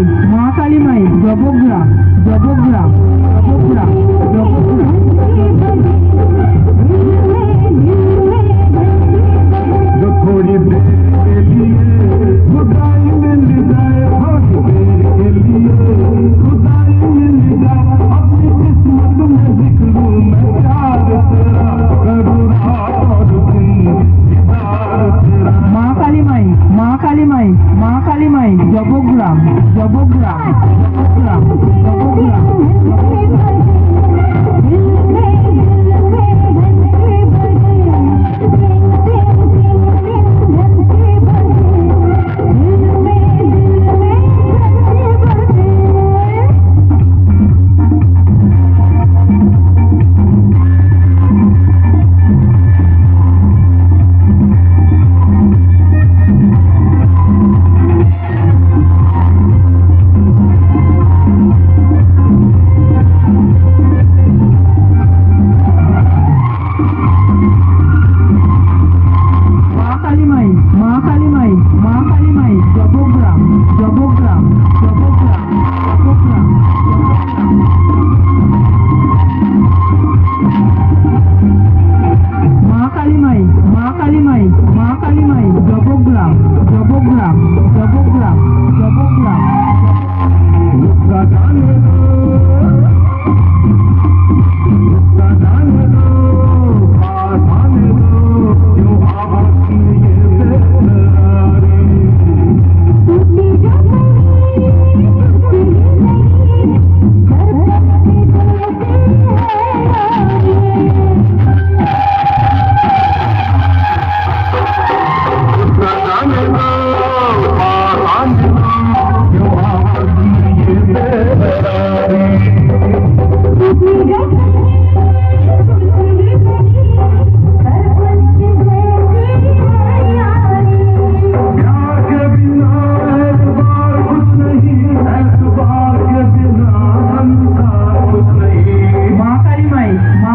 महाकाली माई जबोग्राम जबोग्राम जबोग्राम जबोग्राम जो थोड़ी देर के लिए खुदाई मिल जाए, थोड़ी देर के लिए खुदाई मिल जाए, अपनी किस्मत में लिख लूं मैं प्यार तेरा, करूँ रात और दिन दीदार तेरा। महाकाली माई महाकाली माई महाकाली माई जबोग्राम जबोग्राम जबोग्राम जबोग्राम